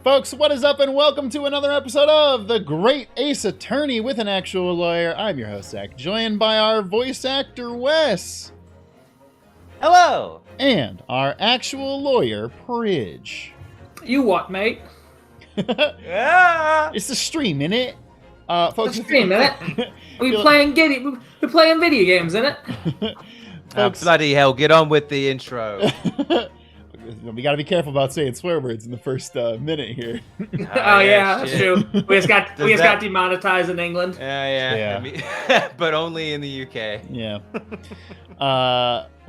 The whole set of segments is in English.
Folks, what is up and welcome to another episode of The Great Ace Attorney with an Actual Lawyer. I'm your host, Zach, joined by our voice actor, Wes. Hello! And our actual lawyer, Pridge. You what, mate? Yeah. It's the stream, innit? Folks, The stream, innit? We're playing video games, innit? Folks, Bloody hell, get on with the intro. we gotta be careful about saying swear words in the first minute here. Oh yeah, that's true. We just got demonetized in England. Yeah. I mean, but only in the UK. Yeah.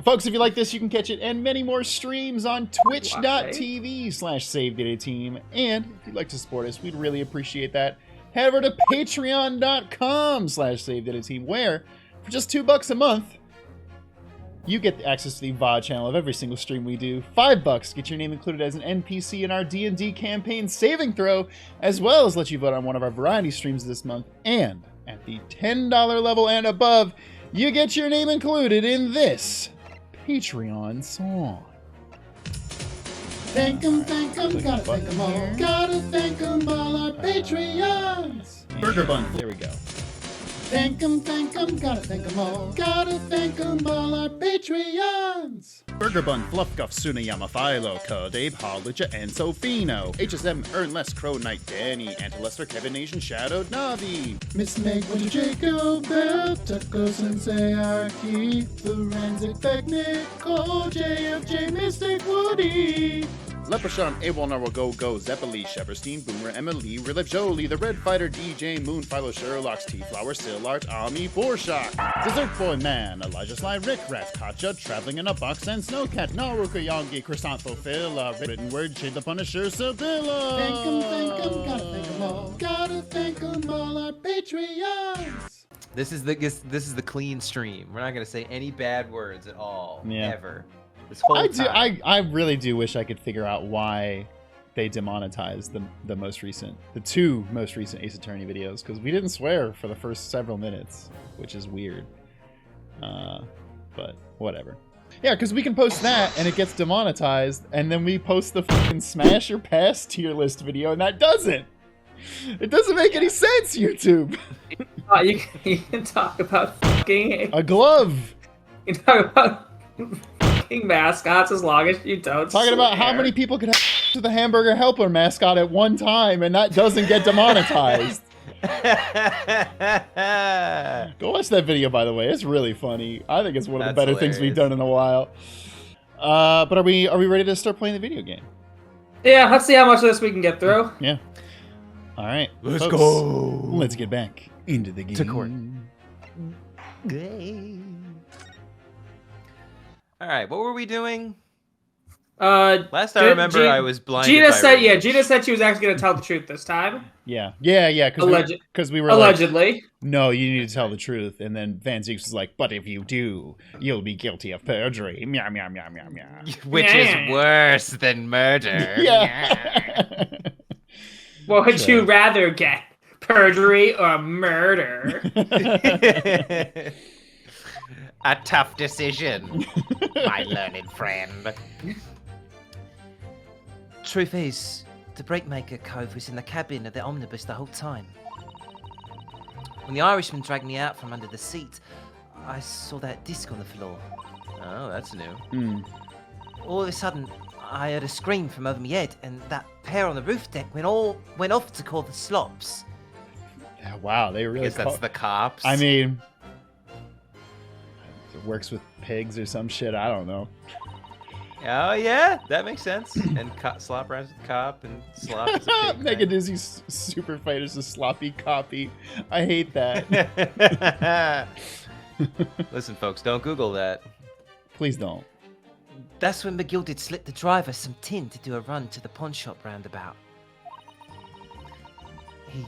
Folks, if you like this, you can catch it and many more streams on twitch.tv/SaveDataTeam. And if you'd like to support us, we'd really appreciate that. Head over to patreon.com/SaveDataTeam, where for just $2 a month, you get access to the VOD channel of every single stream we do. $5 get your name included as an NPC in our D&D campaign saving throw, as well as let you vote on one of our variety streams this month. And at the $10 level and above, you get your name included in this Patreon song. Thank 'em, gotta thank 'em all. Gotta thank 'em all, our Patreons. Burger bun. There we go. Thank 'em, gotta thank 'em all. Gotta thank 'em all, our Patreons. Burger Bun, Fluffguff, Sunayama, Philo, Cud, Abe, Hollicha, and Sofino. HSM, Ernless, Crow Knight, Danny, Antilester, Kevin Nation, Shadowed, Navi. Miss Meg, Winter, Jacob, Bell, Tucko, Sensei, Arky, Forensic, Technical, JFJ, Mystic, Woody. Leprechaun, A1, Narwhal, Go, Zeppeli, Shepperstein, Boomer, Emily, Relive, Jolie, The Red Fighter, DJ, Moon, Philo, Sherlock's, T-Flower, Stillart, Ami, Borshock, Dessert Boy Man, Elijah Sly, Rick, Rat, Katja, Traveling in a Box, and Snowcat, Naruka, Yongi, Chrysanthemum, Phila, Written Word, Shade the Punisher, Sibylla. Thank 'em, gotta thank 'em all. Gotta thank 'em all, our Patreons. This is the clean stream. We're not gonna say any bad words at all, ever. This whole time. I really do wish I could figure out why they demonetized the two most recent Ace Attorney videos, because we didn't swear for the first several minutes, which is weird. But whatever. Yeah, because we can post that and it gets demonetized, and then we post the fucking Smash or Pass tier list video, and that doesn't. It doesn't make any sense, YouTube. You can talk about fucking A glove. You can talk about fucking mascots as long as you don't. Talking about how many people could have to the Hamburger Helper mascot at one time, and that doesn't get demonetized. Go watch that video, by the way. It's really funny. I think it's one of the better things we've done in a while. But are we ready to start playing the video game? Yeah, let's see how much of this we can get through. Yeah. All right. Let's folks, go. Let's get back into the game. To court. All right, what were we doing? Last I remember, I was blinded. Gina by rage. Gina said she was actually going to tell the truth this time. Yeah. Because we were allegedly. Like, no, you need to tell the truth. And then Van Zeeks was like, but if you do, you'll be guilty of perjury. Meow, meow, meow, meow, meow. Which is worse than murder. Yeah. What would you rather get? Perjury or murder? A tough decision, my learned friend. Truth is, the Breakmaker Cove was in the cabin of the omnibus the whole time. When the Irishman dragged me out from under the seat, I saw that disc on the floor. Oh, that's new. All of a sudden, I heard a scream from over my head, and that pair on the roof deck went off to call the slops. Yeah, wow, they really. I guess that's the cops. I mean, it works with pigs or some shit. I don't know. Oh yeah, that makes sense. And slop rhymes with cop, and slop is a pig. Mega Dizzy's super fight is a sloppy copy. I hate that. Listen, folks, don't Google that. Please don't. That's when McGill did slip the driver some tin to do a run to the pawn shop roundabout. He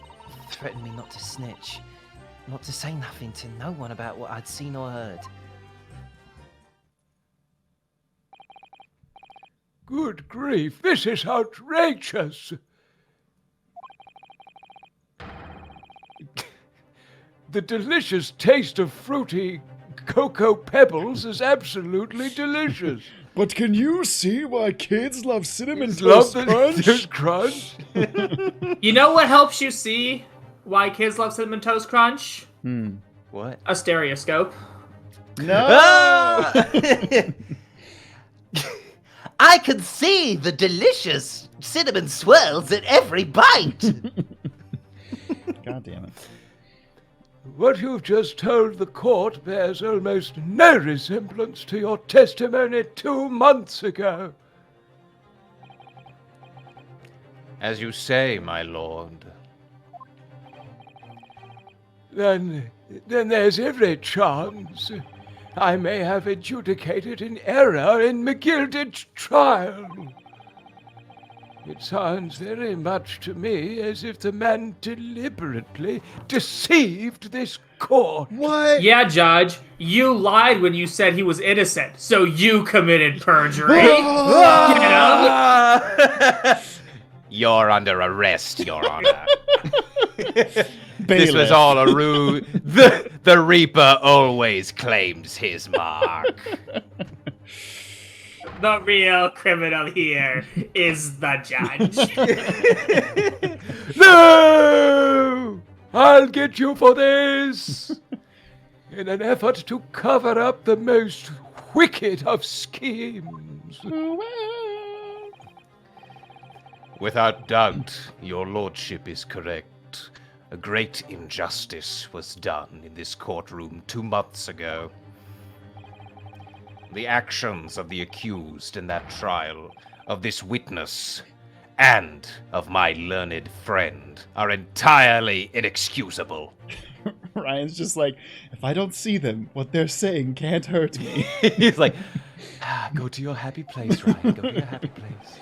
threatened me not to snitch, not to say nothing to no one about what I'd seen or heard. Good grief, this is outrageous! The delicious taste of fruity Cocoa Pebbles is absolutely delicious. But can you see why kids love cinnamon Love toast the crunch? Toast Crunch. You know what helps you see why kids love Cinnamon Toast Crunch? What? A stereoscope. No. I can see the delicious cinnamon swirls at every bite. God damn it. What you've just told the court bears almost no resemblance to your testimony 2 months ago. As you say, my lord. Then there's every chance I may have adjudicated an error in McGilded's trial. It sounds very much to me as if the man deliberately deceived this court. What? Yeah, Judge, you lied when you said he was innocent, so you committed perjury. Get him? You're under arrest, Your Honor. This Bailiff. was all a ruse. The Reaper always claims his mark. The real criminal here is the judge. No! I'll get you for this! In an effort to cover up the most wicked of schemes. Without doubt, your lordship is correct. A great injustice was done in this courtroom 2 months ago. The actions of the accused in that trial, of this witness, and of my learned friend are entirely inexcusable. Ryan's just like, if I don't see them, what they're saying can't hurt me. He's like, go to your happy place, Ryan. Go to your happy place.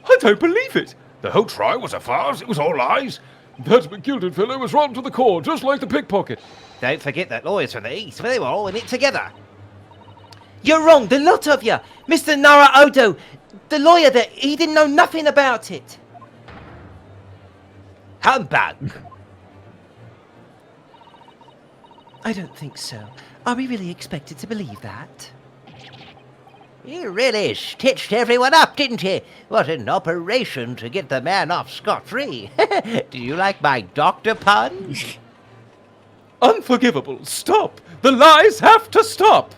I don't believe it. The whole trial was a farce. It was all lies. That McGilded fellow was rotten to the core, just like the pickpocket. Don't forget that lawyers from the East, they were all in it together. You're wrong, the lot of you. Mr. Nara Odo, the lawyer there, he didn't know nothing about it. Humbug. I don't think so. Are we really expected to believe that? You really stitched everyone up, didn't you? What an operation to get the man off scot-free. Do you like my doctor pun? Unforgivable. Stop. The lies have to stop.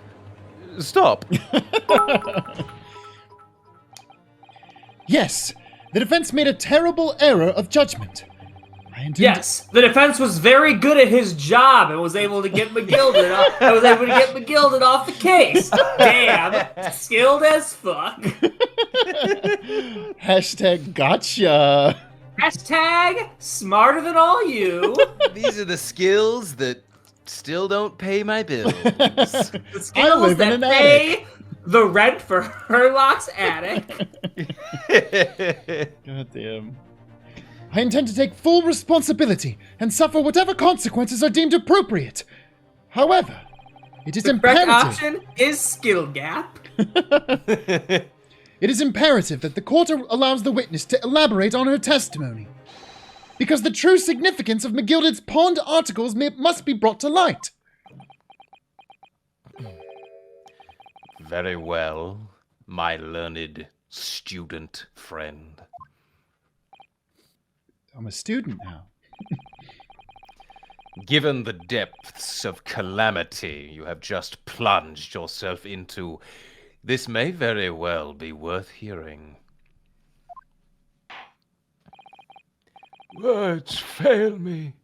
Stop. Yes, the defense made a terrible error of judgment. I intend Yes, the defense was very good at his job and was able to get McGilded off the case. Damn, skilled as fuck. Hashtag gotcha. Hashtag smarter than all you. These are the skills that still don't pay my bills. The I skills live in that an pay the rent for Herlock's attic. God damn. I intend to take full responsibility and suffer whatever consequences are deemed appropriate. However, it is The correct imperative. option is skill gap. It is imperative that the court allows the witness to elaborate on her testimony, because the true significance of McGilded's pawned articles must be brought to light. Very well, my learned student friend. I'm a student now. Given the depths of calamity you have just plunged yourself into, this may very well be worth hearing. Words fail me.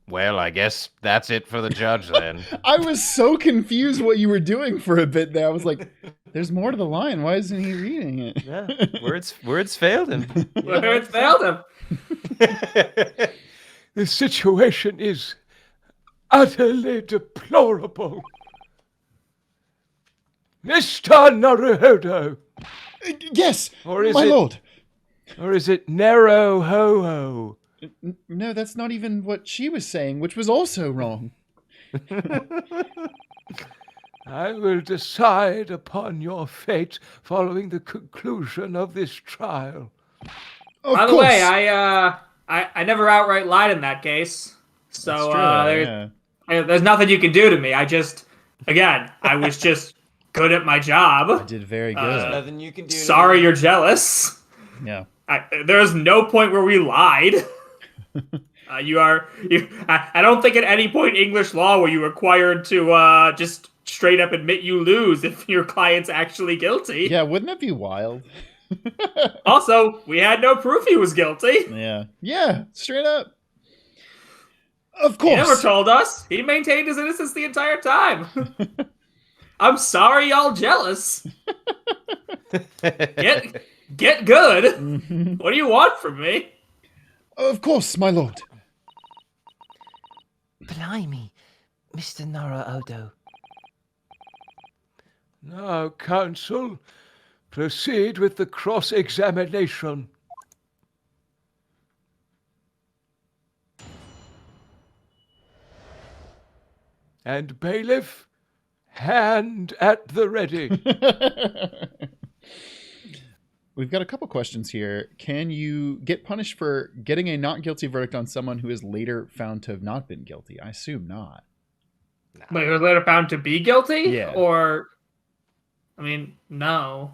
Well, I guess that's it for the judge then. I was so confused what you were doing for a bit there. I was like, there's more to the line. Why isn't he reading it? Yeah, words failed him. Words failed him. The situation is utterly deplorable. Mr. Naruhodo, Yes, Or is my it- lord. or is it Nero Ho-Ho? No, that's not even what she was saying, which was also wrong. I will decide upon your fate following the conclusion of this trial. Of By the course. way, I I never outright lied in that case. So That's true, yeah. there's nothing you can do to me. I was just good at my job. I did very good. Nothing you can do. Sorry you're jealous. Yeah. There's no point where we lied. I don't think at any point in English law were you required to just straight up admit you lose if your client's actually guilty. Yeah, wouldn't that be wild? Also, we had no proof he was guilty. Yeah. Yeah, straight up. Of course. He never told us. He maintained his innocence the entire time. I'm sorry y'all jealous. Get good. What do you want from me? Of course, my lord. Blimey, Mr. Nora Odo. Now, counsel, proceed with the cross-examination. And bailiff, hand at the ready. We've got a couple questions here. Can you get punished for getting a not guilty verdict on someone who is later found to have not been guilty? I assume not. But he was later found to be guilty? Yeah. Or, I mean, no.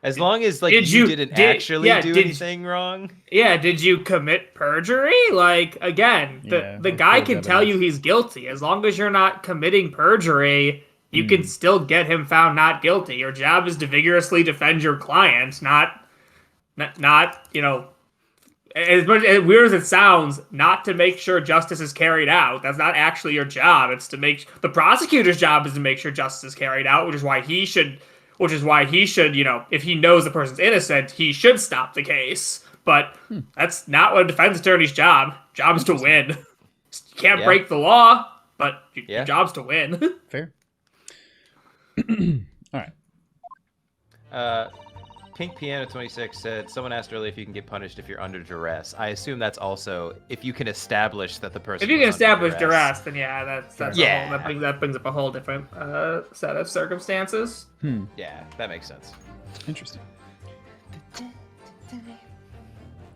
As long as you didn't actually do anything wrong. Yeah, did you commit perjury? Like, again, the guy can tell you he's guilty. As long as you're not committing perjury, you can still get him found not guilty. Your job is to vigorously defend your client, not you know, as weird as it sounds, not to make sure justice is carried out. That's not actually your job. It's to make the prosecutor's job is to make sure justice is carried out, which is why he should, you know, if he knows the person's innocent, he should stop the case. But that's not what a defense attorney's job. Job is to win. You can't break the law, but your job's to win. Fair. All right. Pink Piano 26 said, someone asked earlier if you can get punished if you're under duress. I assume that's also if you can establish that the person. If you can was under establish duress, then that brings up a whole different set of circumstances. Yeah, that makes sense. Interesting.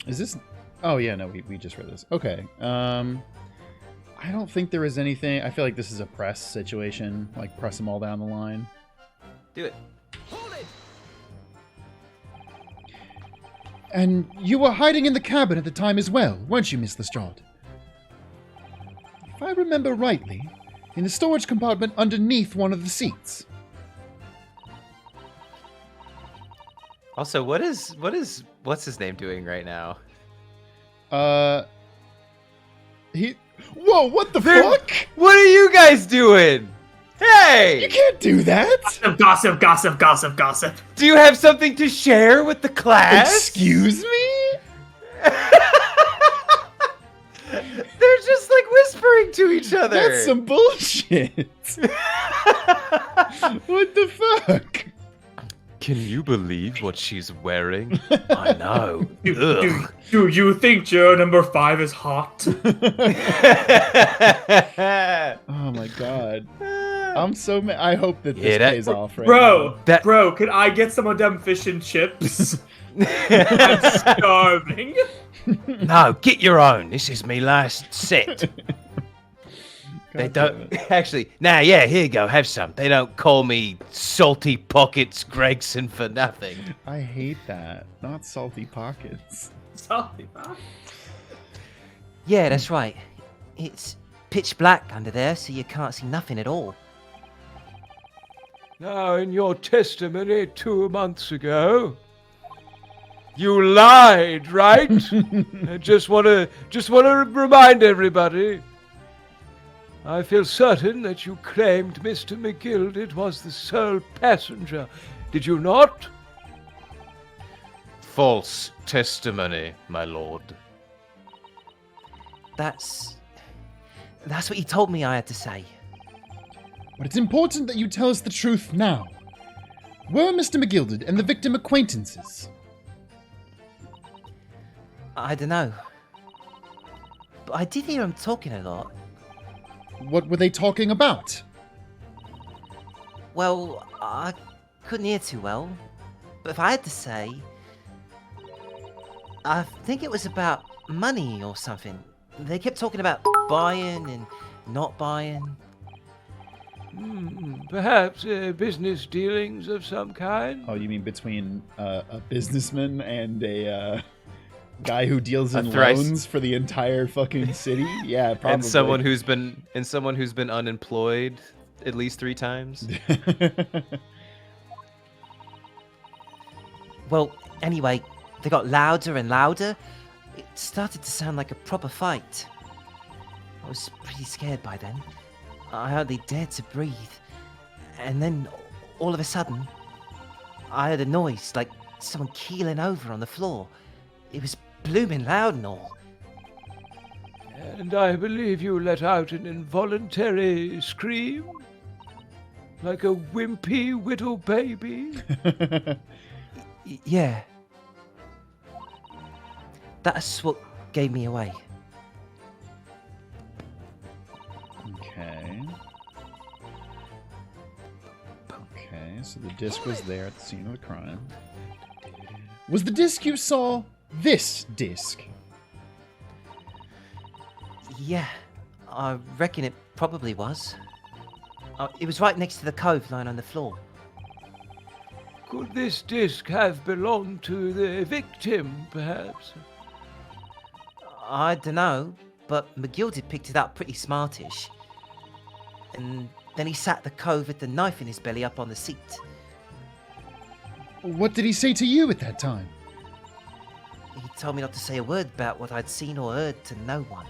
Is this? Oh yeah, no, we just read this. Okay. I don't think there is anything. I feel like this is a press situation. Like press them all down the line. Do it. And you were hiding in the cabin at the time as well, weren't you, Miss Lestrade? If I remember rightly, in the storage compartment underneath one of the seats. Also, what's his name doing right now? Whoa, what the fuck? What are you guys doing? Hey! You can't do that! Gossip. Do you have something to share with the class? Excuse me? They're just like whispering to each other. That's some bullshit. What the fuck? Can you believe what she's wearing? I know. Do you think juror number 5 is hot? Oh my god. I'm so mad. I hope that this pays off right now. Bro, could I get some of them fish and chips? I'm starving. No, get your own. This is me last set. They don't actually. Nah, yeah, here you go. Have some. They don't call me Salty Pockets Gregson for nothing. I hate that. Not salty pockets. Salty pockets. Yeah, that's right. It's pitch black under there, so you can't see nothing at all. Now, in your testimony 2 months ago, you lied, right? I just want to remind everybody. I feel certain that you claimed Mr. McGilded was the sole passenger. Did you not? False testimony, my lord. That's what he told me I had to say. But it's important that you tell us the truth now. Were Mr. McGilded and the victim acquaintances? I don't know. But I did hear him talking a lot. What were they talking about? Well, I couldn't hear too well. But if I had to say, I think it was about money or something. They kept talking about buying and not buying. Perhaps business dealings of some kind? Oh, you mean between a businessman and a guy who deals in thrice- loans for the entire fucking city? Yeah, probably. And someone who's been unemployed at least 3 times. Well, anyway, they got louder and louder. It started to sound like a proper fight. I was pretty scared by then. I hardly dared to breathe. And then, all of a sudden, I heard a noise like someone keeling over on the floor. It was blooming loud and all. And I believe you let out an involuntary scream? Like a wimpy little baby? Yeah. That's what gave me away. Okay. Okay, so the disc was there at the scene of the crime. Was the disc you saw this disc? Yeah, I reckon it probably was. It was right next to the cove lying on the floor. Could this disc have belonged to the victim, perhaps? I dunno, but McGill had picked it up pretty smartish. And then he sat the cove with the knife in his belly up on the seat. What did he say to you at that time? He told me not to say a word about what I'd seen or heard to no one.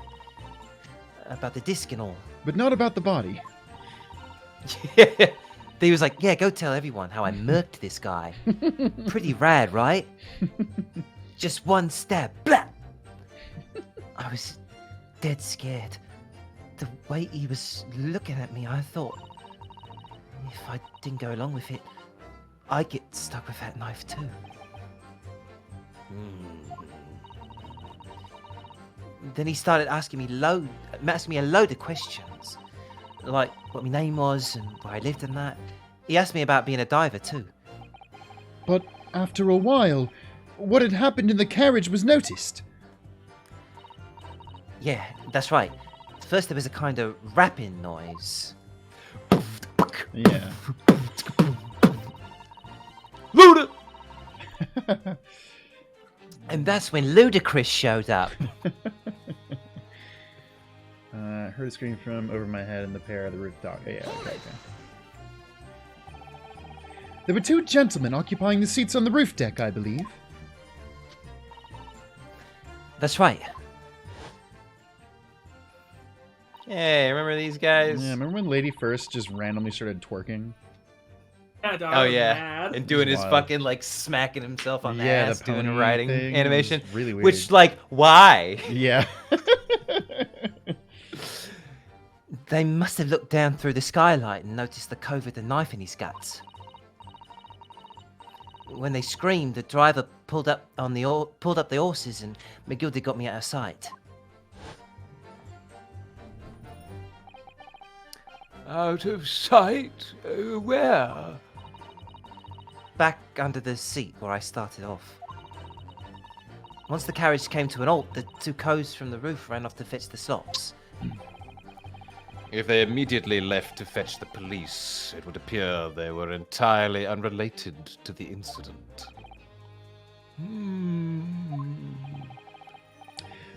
About the disc and all. But not about the body. Yeah. He was like, yeah, go tell everyone how I murked this guy. Pretty rad, right? Just one stab. Blah! I was dead scared. The way he was looking at me, I thought, if I didn't go along with it, I'd get stuck with that knife too. Then he started asking me a load of questions. Like what my name was and where I lived and that. He asked me about being a diver too. But after a while, what had happened in the carriage was noticed. Yeah, that's right. First there was a kind of rapping noise. Yeah. Luda! And that's when Ludacris showed up. Heard a scream from over my head in the pair of the rooftop. Oh, yeah, okay. There were 2 gentlemen occupying the seats on the roof deck, I believe. That's right. Hey, remember these guys? Yeah, remember when Lady First just randomly started twerking? Yeah, dog, Oh yeah, mad. and doing his Wild. fucking like smacking himself on the Yeah, ass, the doing a pony riding thing animation. was really weird. Which like, why? Yeah. They must have looked down through the skylight and noticed the cove with the knife in his guts. When they screamed, the driver pulled up the horses and McGildy got me out of sight. Out of sight? Where? Back under the seat where I started off. Once the carriage came to an halt, the 2 coves from the roof ran off to fetch the slops. If they immediately left to fetch the police, it would appear they were entirely unrelated to the incident.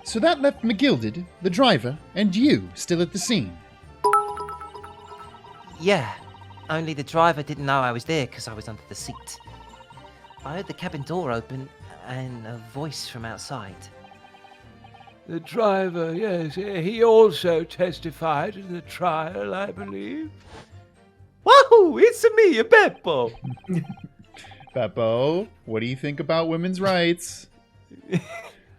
So that left McGilded, the driver, and you still at the scene. Yeah, only the driver didn't know I was there because I was under the seat. I heard the cabin door open and a voice from outside. The driver, yes, he also testified in the trial, I believe. Wahoo! It's me, Beppo. Beppo, what do you think about women's rights?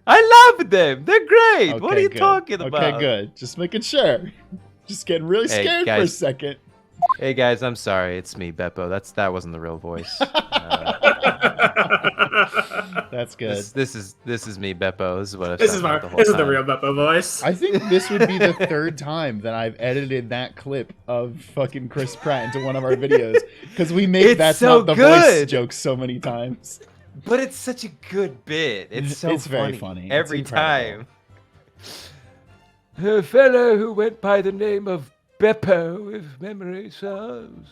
I love them. They're great. what are Okay, you good. talking about? Okay, good. Just making sure. Just getting really Hey, scared for a guys. second. Hey guys, I'm sorry. It's me, Beppo. That wasn't the real voice. That's good. This is me, Beppo. This is what I've This is sounded the whole this is the time. real Beppo voice. I think this would be the 3rd time that I've edited that clip of fucking Chris Pratt into one of our videos because we make It's that's so not the good. voice joke so many times. But it's such a good bit. It's so It's very funny. Every It's incredible. time. A fellow who went by the name of Beppo, if memory serves.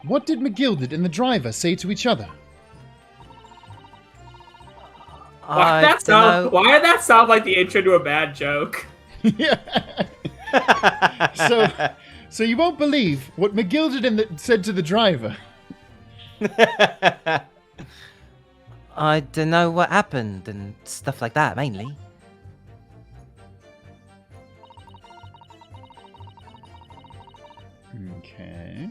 What did McGilded and the driver say to each other? Why did that sound like the intro to a bad joke? Yeah. So you won't believe what McGilded said to the driver. I don't know what happened and stuff like that, mainly. Okay.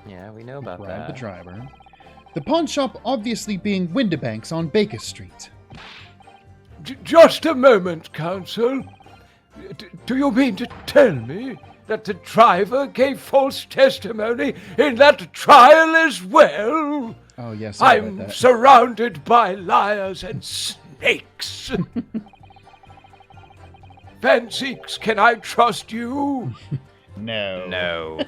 Yeah, we know about Grab that. the driver. The pawn shop obviously being Windibanks on Baker Street. Just a moment, Counsel. Do you mean to tell me that the driver gave false testimony in that trial as well? Oh, yes, I read I'm that. surrounded by liars and snakes. Fanseeks, can I trust you? No. No.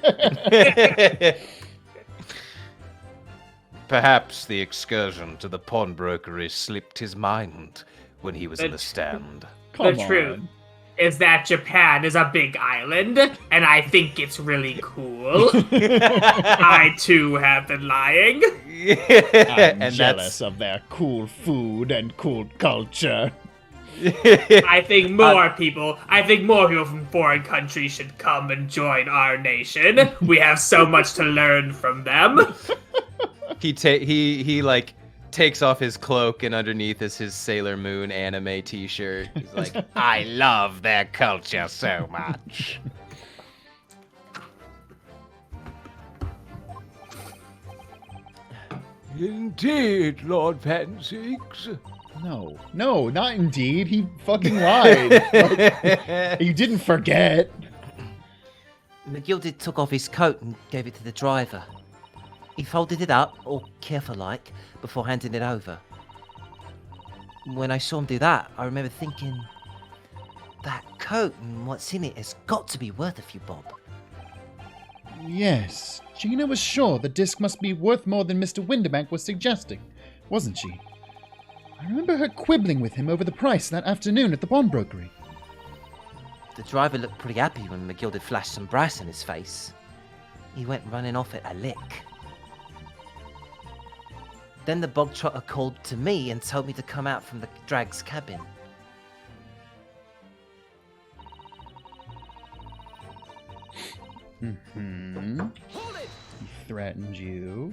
Perhaps the excursion to the pawnbrokery slipped his mind when he was in the stand. Come The on. truth is that Japan is a big island, and I think it's really cool. I too have been lying. I'm And jealous of their cool food and cool culture. I think more people from foreign countries should come and join our nation. We have so much to learn from them. He like takes off his cloak and underneath is his Sailor Moon anime t-shirt. He's like, I love their culture so much. Indeed, Lord Fanseeks. No, not indeed. He fucking lied. Like, you didn't forget. McGilded took off his coat and gave it to the driver. He folded it up, all careful-like, before handing it over. When I saw him do that, I remember thinking, that coat and what's in it has got to be worth a few bob. Yes, Gina was sure the disc must be worth more than Mr. Windibank was suggesting, wasn't she? I remember her quibbling with him over the price that afternoon at the pawnbrokery. The driver looked pretty happy when McGilded flashed some brass in his face. He went running off at a lick. Then the bog trotter called to me and told me to come out from the drag's cabin. He threatened you.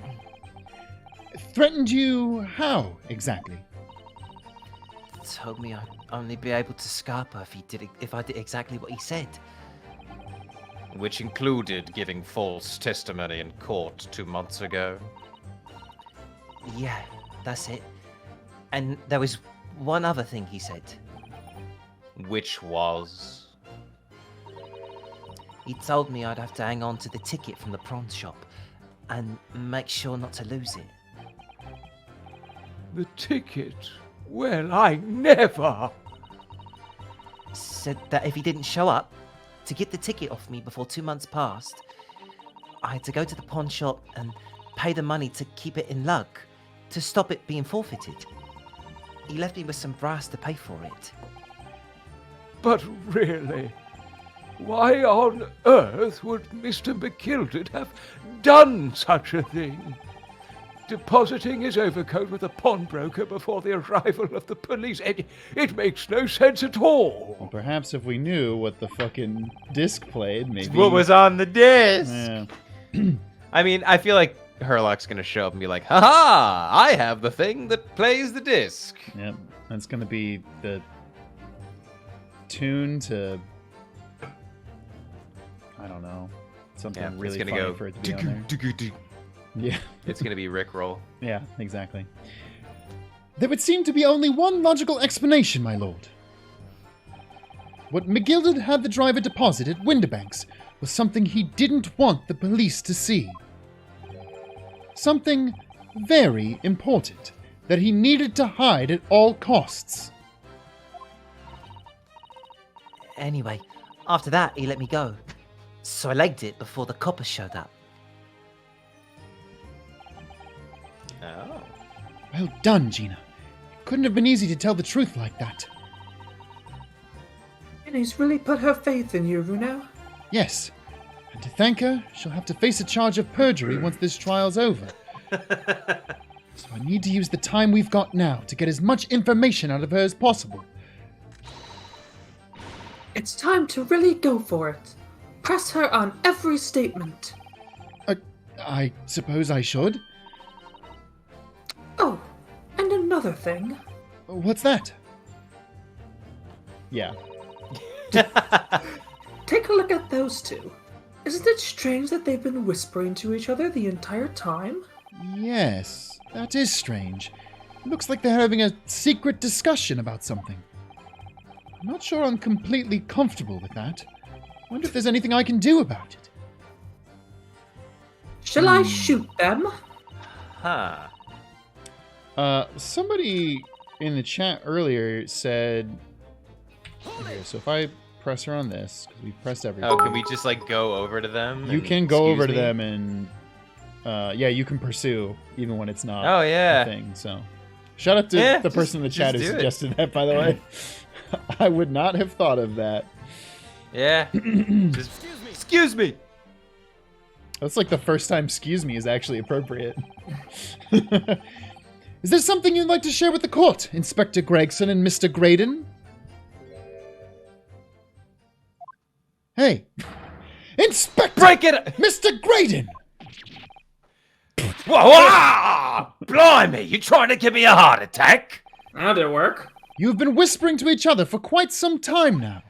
Threatened you how, exactly? Told me I'd only be able to scarp her if I did exactly what he said. Which included giving false testimony in court 2 months ago. Yeah, that's it. And there was one other thing he said. Which was... He told me I'd have to hang on to the ticket from the prawn shop and make sure not to lose it. The ticket? Well, I never. Said that if he didn't show up to get the ticket off me before 2 months passed, I had to go to the pawn shop and pay the money to keep it in lug, to stop it being forfeited. He left me with some brass to pay for it. But really, why on earth would Mr. McGilded have done such a thing? Depositing his overcoat with a pawnbroker before the arrival of the police. It makes no sense at all. Well, perhaps if we knew what the fucking disc played, maybe... what was on the disc? Yeah. I mean, I feel like Herlock's gonna show up and be like, haha, I have the thing that plays the disc. Yep. That's going to be the tune to... I don't know. Something Yeah, really it's funny gonna go. for it to be on there. Yeah. It's gonna be Rickroll. Yeah, exactly. There would seem to be only one logical explanation, my lord. What McGilded had the driver deposit at Windibanks was something he didn't want the police to see. Something very important that he needed to hide at all costs. Anyway, after that, he let me go. So I legged it before the coppers showed up. Oh. Well done, Gina. It couldn't have been easy to tell the truth like that. Ginny's really put her faith in you, Runo. Yes. And to thank her, she'll have to face a charge of perjury once this trial's over. So I need to use the time we've got now to get as much information out of her as possible. It's time to really go for it. Press her on every statement. I suppose I should. Oh, and another thing. What's that? Yeah. Take a look at those two. Isn't it strange that they've been whispering to each other the entire time? Yes, that is strange. It looks like they're having a secret discussion about something. I'm not sure I'm completely comfortable with that. Wonder if there's anything I can do about it. Shall I shoot them? Huh. Somebody in the chat earlier said... Here, so if I press her on this, because we pressed everything. Oh, can we just like go over to them? You and can go over to excuse me? them and... yeah, you can pursue, even when it's not Oh, yeah. a thing, so... Shout out to Yeah, the person in the chat who just do it. suggested that, by the way. I would not have thought of that. Yeah. Just excuse me. That's like the first time "excuse me" is actually appropriate. Is there something you'd like to share with the court, Inspector Gregson and Mr. Graydon? Hey! Inspector! Break it! Mr. Graydon! Whoa, whoa! Blimey, you trying to give me a heart attack? That didn't work. You've been whispering to each other for quite some time now.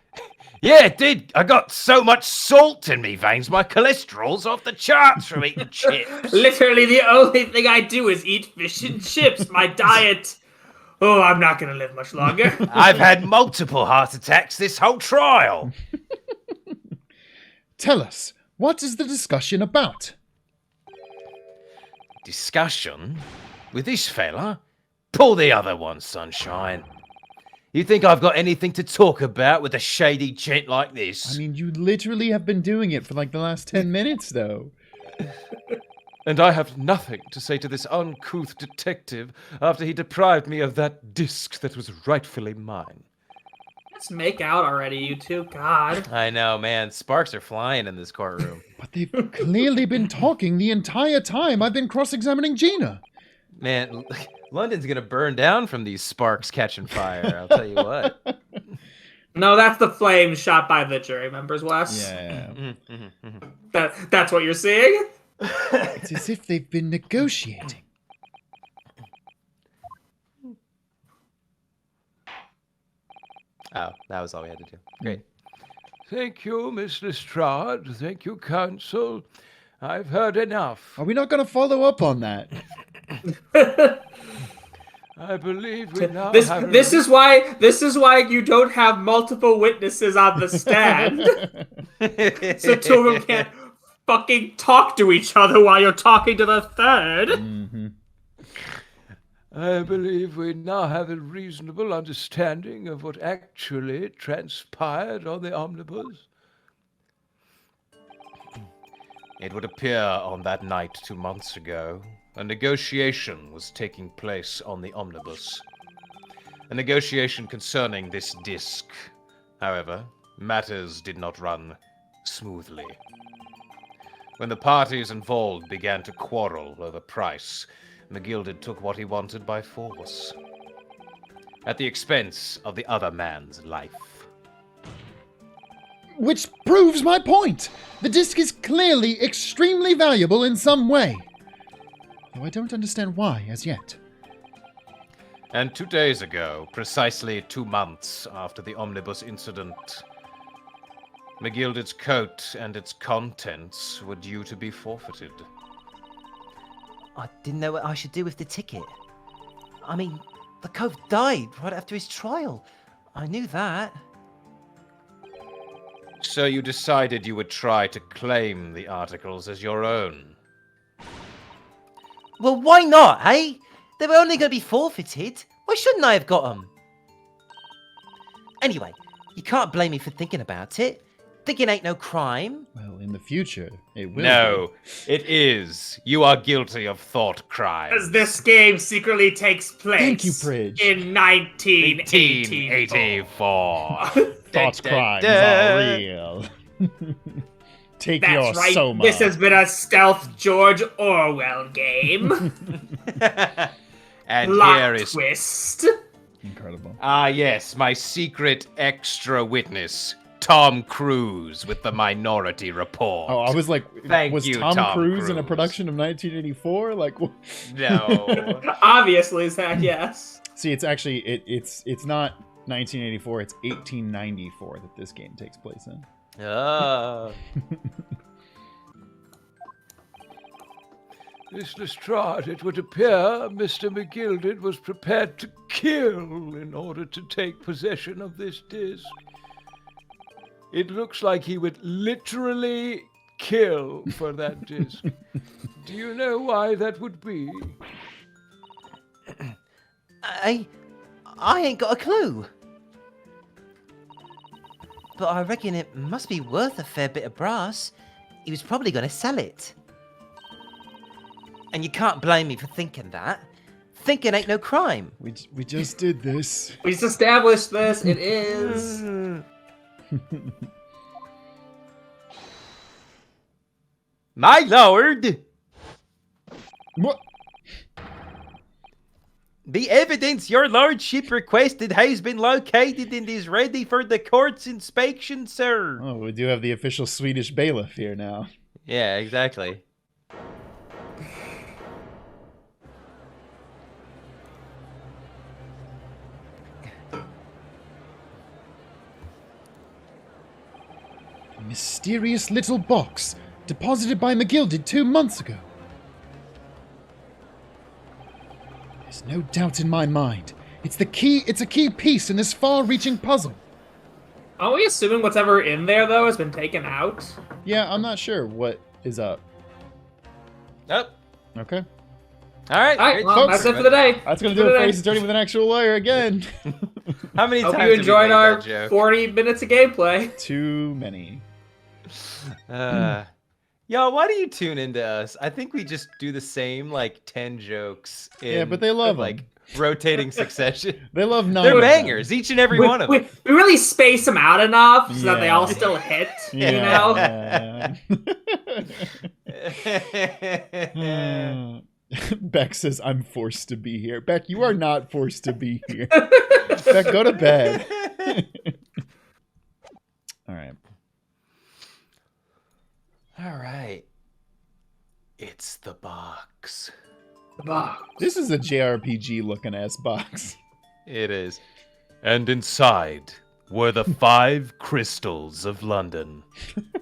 Yeah, it did. I got so much salt in me veins, my cholesterol's off the charts from eating chips. Literally the only thing I do is eat fish and chips. My diet. Oh, I'm not gonna live much longer. I've had multiple heart attacks this whole trial. Tell us, what is the discussion about? Discussion? With this fella? Pull the other one, sunshine. You think I've got anything to talk about with a shady gent like this? I mean, you literally have been doing it for like the last 10 minutes, though. And I have nothing to say to this uncouth detective after he deprived me of that disc that was rightfully mine. Let's make out already, you two. God. I know, man. Sparks are flying in this courtroom. But they've clearly been talking the entire time I've been cross-examining Gina. Man, London's gonna burn down from these sparks catching fire. I'll tell you what. No, that's the flames shot by the jury members, Wes. Yeah. That's what you're seeing? It's as if they've been negotiating. Oh, that was all we had to do. Great. Thank you, Miss Lestrade. Thank you, counsel. I've heard enough. Are we not going to follow up on that? I believe we now This have is why you don't have multiple witnesses on the stand. So two of them can't fucking talk to each other while you're talking to the third. Mm-hmm. I believe we now have a reasonable understanding of what actually transpired on the omnibus. It would appear on that night 2 months ago, a negotiation was taking place on the omnibus. A negotiation concerning this disc. However, matters did not run smoothly. When the parties involved began to quarrel over price, McGilded took what he wanted by force, at the expense of the other man's life. Which proves my point. The disc is clearly extremely valuable in some way. Though I don't understand why as yet. And 2 days ago, precisely 2 months after the omnibus incident, McGilded's coat and its contents were due to be forfeited. I didn't know what I should do with the ticket. I mean, the cove died right after his trial. I knew that. So you decided you would try to claim the articles as your own. Well, why not, eh? They were only going to be forfeited. Why shouldn't I have got them? Anyway, you can't blame me for thinking about it. Thinking ain't no crime. Well, in the future, it will. No, it is. You are guilty of thought crime. Because this game secretly takes place Thank you, Pridge. in 1984. 1984. Thoughts crimes are real. Take your That's right. soma. This has been a stealth George Orwell game. And Plot here is twist. Incredible. yes, my secret extra witness, Tom Cruise with the Minority Report. Oh, I was like, Thank was you, Tom Tom Cruise in a Cruise. production of 1984? Like, No. Obviously, Zach, yes. see, it's actually it's not 1984. It's 1894 that this game takes place in. Miss Lestrade, it would appear Mr. McGilded was prepared to kill in order to take possession of this disc. It looks like he would literally kill for that disc. Do you know why that would be? I ain't got a clue. But I reckon it must be worth a fair bit of brass. He was probably going to sell it. And you can't blame me for thinking that. Thinking ain't no crime. We just did this. We just established this. It is. My lord, What? the evidence your lordship requested has been located and is ready for the court's inspection, sir. Oh, we do have the official Swedish bailiff here now. Yeah, exactly. A mysterious little box deposited by McGilded 2 months ago. There's no doubt in my mind. It's a key piece in this far-reaching puzzle. Are we assuming whatever in there, though, has been taken out? Yeah, I'm not sure what is up. Oh, Okay. all right. All right, great. well, folks. that's it for the day. That's going For to do it for today. Ace Attorney with an actual lawyer again. How many Hope times you have we enjoyed made our that joke? 40 minutes of gameplay. Too many. Yo, why do you tune into us? I think we just do the same like 10 jokes. Yeah, but they love like rotating succession. They love nine. They're of them. bangers, each and every one of them. We really space them out enough so that they Yeah. all still hit, Yeah, you know? yeah. Beck says, I'm forced to be here. Beck, you are not forced to be here. Beck, go to bed. All right. All right. It's the box. The box. This is a JRPG looking ass box. It is. And inside were the 5 crystals of London.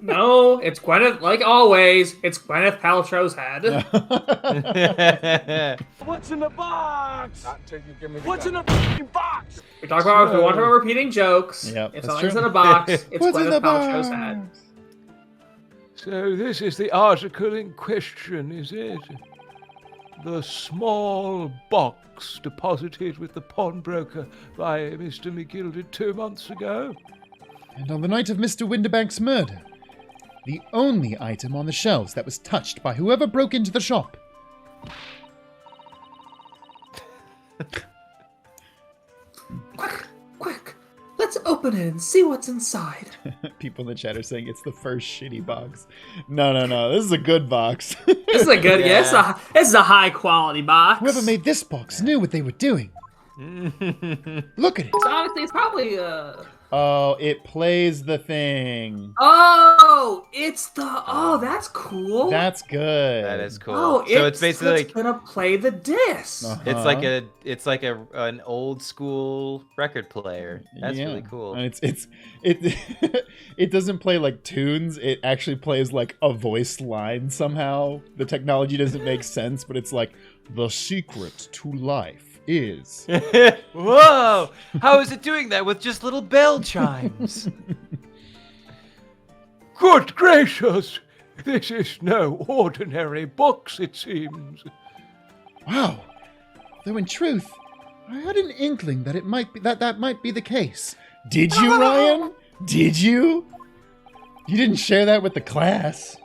No, it's Gwyneth, like always, it's Gwyneth Paltrow's head. What's in the box? What's in the fucking box? We talk about if we want to repeating jokes. Yep, if that's something's true. in a box, it's What's in the Gwyneth Paltrow's box? head. So this is the article in question, is it? The small box deposited with the pawnbroker by Mr. McGilded 2 months ago. And on the night of Mr. Winterbank's murder, the only item on the shelves that was touched by whoever broke into the shop. Quick, let's open it and see what's inside. People in the chat are saying it's the first shitty box. No. This is a good box. This is a good, Yeah. this is a high quality box. Whoever made this box knew what they were doing. Look at it. So honestly, it's probably Oh, it plays the thing. Oh, it's the. Oh, that's cool. That's good. That is cool. Oh, so it's basically like gonna play the disc. it's like an old school record player. That's Yeah. really cool. And it it doesn't play like tunes. It actually plays like a voice line somehow. The technology doesn't make sense, but it's like the secret to life is. Whoa! How is it doing that with just little bell chimes? Good gracious! This is no ordinary box, it seems. Wow. Though in truth, I had an inkling that it might be that might be the case. Did you, Ryan? Did you? You didn't share that with the class.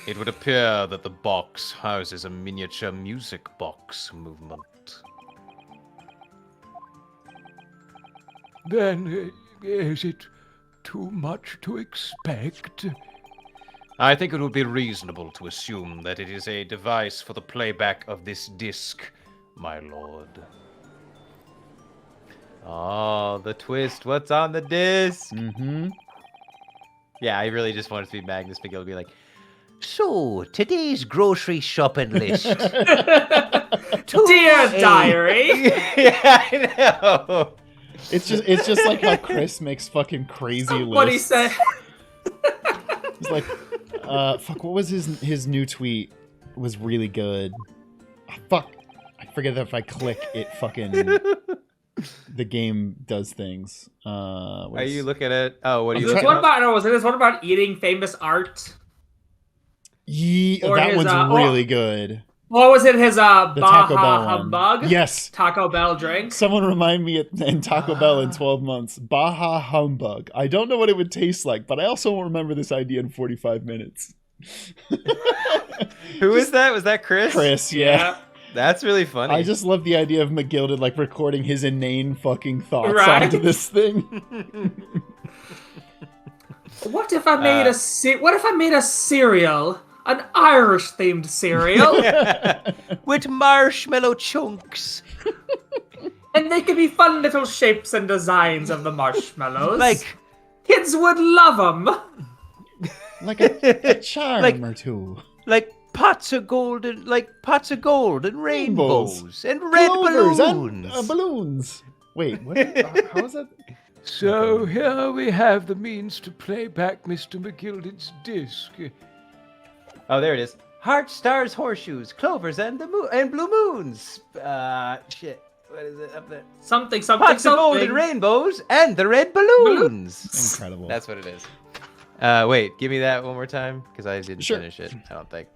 It would appear that the box houses a miniature music box movement. Then, is it too much to expect? I think it would be reasonable to assume that it is a device for the playback of this disc, my lord. Oh, the twist. What's on the disc? Mm-hmm. Yeah, I really just want it to be Magnus McGill to be like, So, today's grocery shopping list. Dear A. diary. yeah, I know. It's just like how Chris makes fucking crazy lists. What he said. He's like, fuck, what was his new tweet? It was really good. Oh, fuck. I forget that if I click it fucking the game does things. Are you looking at? Oh, what are you Was looking this one at? about? No, was it this one about eating famous art? Or that his, one's really good. What was it? His The Taco Bell Baja one. Humbug? Yes. Taco Bell drink? Someone remind me in Taco Bell in 12 months. Baja Humbug. I don't know what it would taste like, but I also won't remember this idea in 45 minutes. Who is that? Was that Chris? Chris, yeah. That's really funny. I just love the idea of McGilded like recording his inane fucking thoughts Right? onto this thing. What if I made what if I made a cereal? An Irish themed cereal? With marshmallow chunks. And they could be fun little shapes and designs of the marshmallows. Like, kids would love them. Like a charm or two. like pots of gold and rainbows and red Clovers balloons. and balloons. Wait, what? How is that? So here we have the means to play back Mr. McGilded's disc. Oh, there it is. Heart, stars, horseshoes, clovers, and blue moons. Shit. What is it up there? Something. Pots of gold and rainbows and the red balloons. Incredible. That's what it is. Wait, give me that one more time because I didn't finish it. I don't think.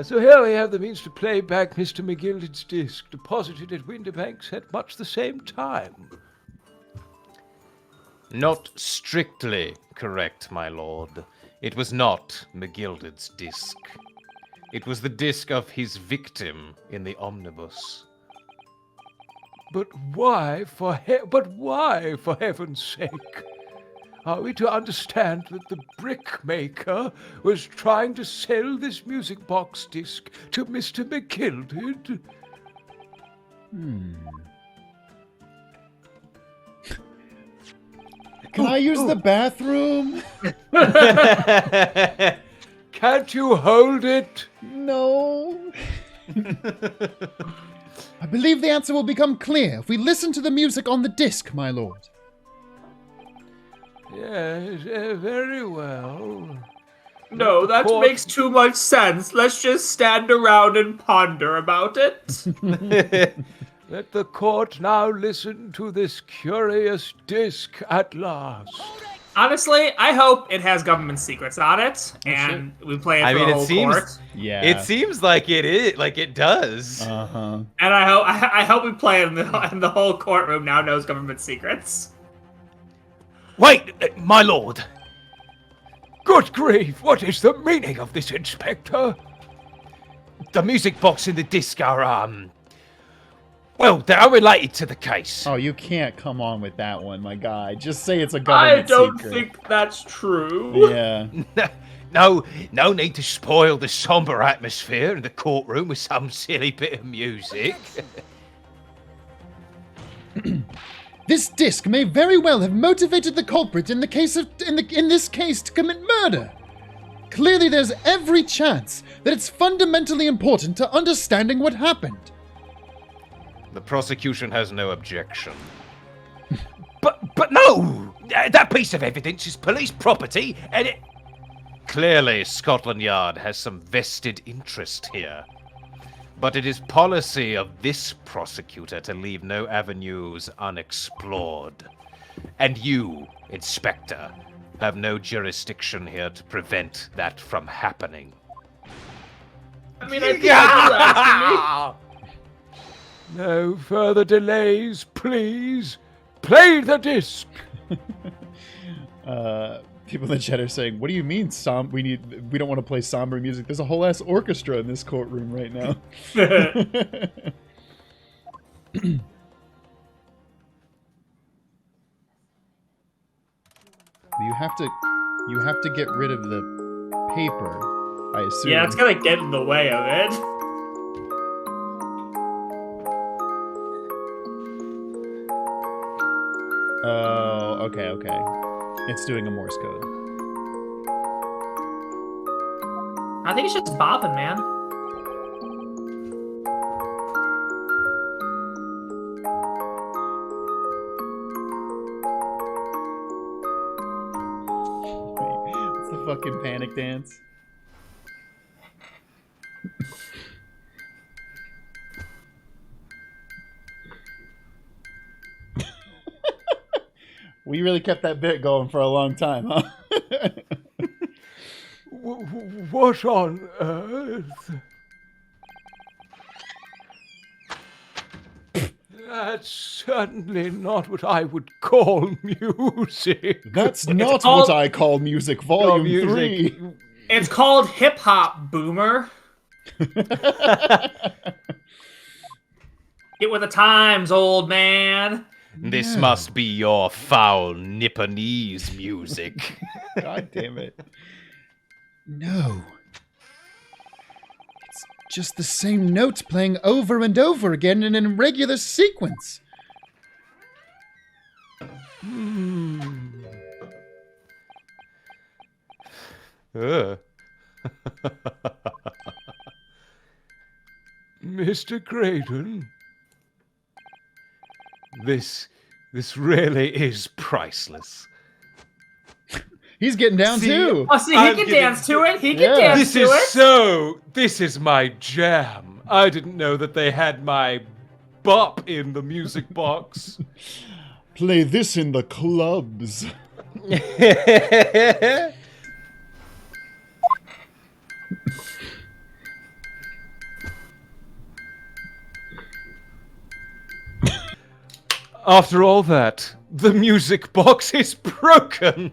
So here we have the means to play back Mr. McGilded's disc, deposited at Windibanks at much the same time. Not strictly correct, my lord. It was not McGilded's disc. It was the disc of his victim in the omnibus. But why, for heaven's sake? Are we to understand that the brickmaker was trying to sell this music box disc to Mr. McGilded? Can I use the bathroom? Can't you hold it? No. I believe the answer will become clear if we listen to the music on the disc, my lord. Yes, very well. No, that makes too much sense. Let's just stand around and ponder about it. Let the court now listen to this curious disc at last. Honestly, I hope it has government secrets on it, and we play it for the whole court. Yeah. It seems like it is. Like it does. Uh-huh. And I hope we play it and the whole courtroom now knows government secrets. Wait, my lord! Good grief, what is the meaning of this, Inspector? The music box and the disc are, well, they are related to the case. Oh, you can't come on with that one, my guy. Just say it's a government I don't secret. think that's true. Yeah. No need to spoil the somber atmosphere in the courtroom with some silly bit of music. This disc may very well have motivated the culprit in this case to commit murder. Clearly, there's every chance that it's fundamentally important to understanding what happened. The prosecution has no objection. But no! That piece of evidence is police property, and it... Clearly, Scotland Yard has some vested interest here. But it is policy of this prosecutor to leave no avenues unexplored. And you, Inspector, have no jurisdiction here to prevent that from happening. I mean, I think you're asking me. No further delays, please. Play the disc. People in the chat are saying, "What do you mean, we don't want to play somber music? There's a whole ass orchestra in this courtroom right now." You have to get rid of the paper, I assume. Yeah, it's gonna get in the way of it. Oh, okay. It's doing a Morse code. I think it's just bopping, man. It's the fucking panic dance. We really kept that bit going for a long time, huh? What on earth? That's certainly not what I would call music. That's not what I call music, volume music. 3. It's called hip hop, boomer. Get with the times, old man. This must be your foul Nipponese music. God damn it. No. It's just the same notes playing over and over again in an irregular sequence. Mr. Creighton, this really is priceless. He's getting down too. Oh, see, he can dance to it. He can dance to it. This is my jam. I didn't know that they had my bop in the music box. Play this in the clubs. After all that, the music box is broken.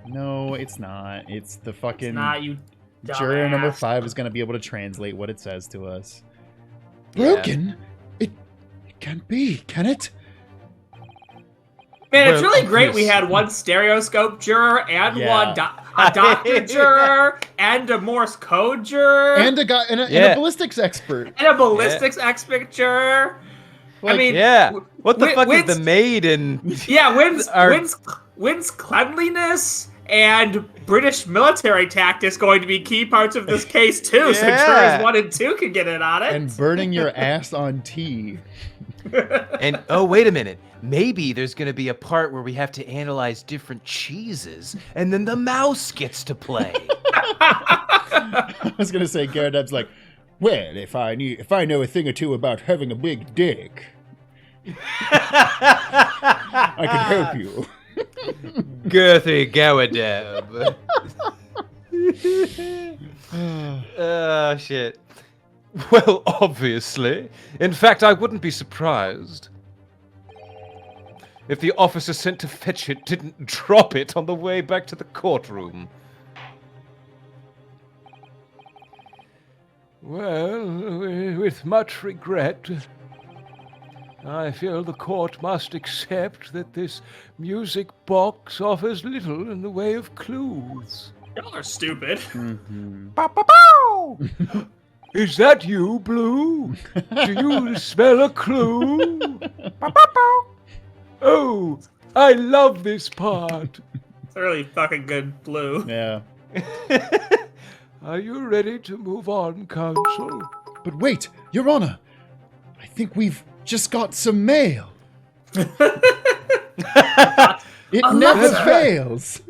No, it's not. It's the fucking... It's not, you juror dumbass. number 5 is going to be able to translate what it says to us. Broken? It can't be, can it? Man, it's Well, really great we yes. had one stereoscope juror and Yeah. a doctor juror and a Morse code juror And a guy and a ballistics expert. and a ballistics expert juror. Like, I mean, Yeah. What the fuck is Wynn's- the maid in... Yeah, Our- Wynn's cleanliness and British military tact is going to be key parts of this case too, so Yeah. jurors 1 and 2 can get in on it. and burning your ass on tea. And oh, wait a minute. Maybe there's going to be a part where we have to analyze different cheeses, and then the mouse gets to play. I was going to say, Gyarados like, well, if I know a thing or two about having a big dick, I can help you. Girthy Gowadab. Oh, shit. Well, obviously. In fact, I wouldn't be surprised if the officer sent to fetch it didn't drop it on the way back to the courtroom. Well, with much regret, I feel the court must accept that this music box offers little in the way of clues. Y'all are stupid. Is that you, Blue? Do you smell a clue? Oh, I love this part. It's a really fucking good blue. Yeah. Are you ready to move on, Counsel? But wait, Your Honor, I think we've just got some mail. It never letter. fails.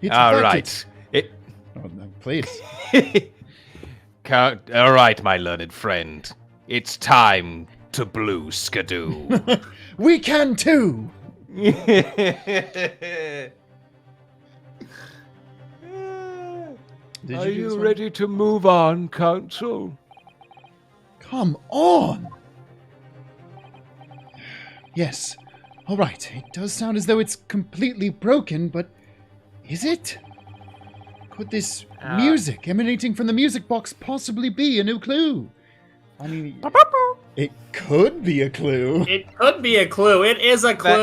It's All packet- right. Oh, no, please. All right, my learned friend. It's time to blue skidoo. We can too. Did Are do you this one? ready to move on, Counsel? Come on. Yes. All right. It does sound as though it's completely broken, but Is it? Could this music emanating from the music box possibly be a new clue? I mean, it could be a clue. It could be a clue. It is a clue.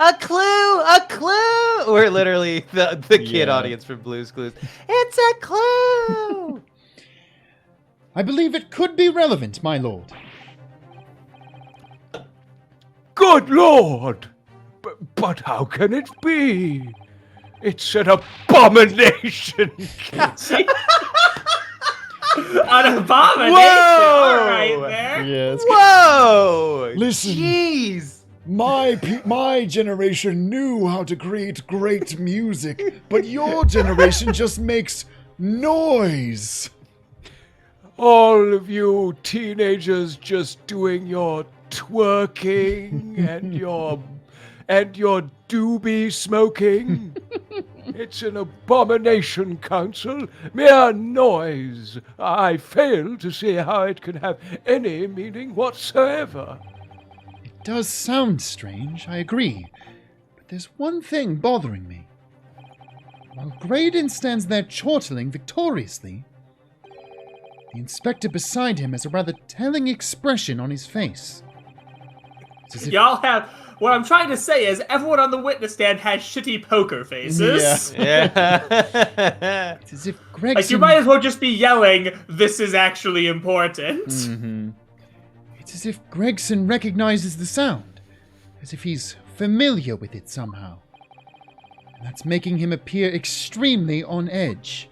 A clue! A clue! We're literally the kid audience from Blue's Clues. It's a clue! I believe it could be relevant, my lord. Good Lord! But how can it be? It's an abomination! An abomination. Whoa! All right, there. Yes. Whoa! Listen. Jeez! My generation knew how to create great music, but your generation just makes noise. All of you teenagers just doing your twerking and your doobie smoking. It's an abomination, Council. Mere noise. I fail to see how it can have any meaning whatsoever. It does sound strange, I agree. But there's one thing bothering me. While Graydon stands there chortling victoriously, the inspector beside him has a rather telling expression on his face. It's as if Y'all have. What I'm trying to say is everyone on the witness stand has shitty poker faces. Yeah. It's as if Gregson... Like, you might as well just be yelling, "This is actually important." Mm-hmm. It's as if Gregson recognizes the sound, as if he's familiar with it somehow. And that's making him appear extremely on edge.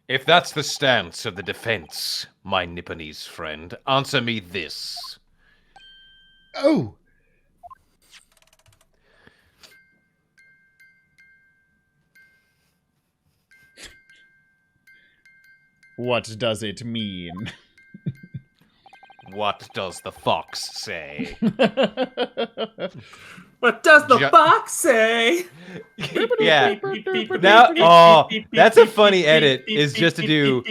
If that's the stance of the defense, my Nipponese friend, answer me this. Oh! What does it mean? What does the fox say? What does the fox say? Yeah. Now, that's a funny edit, is just to do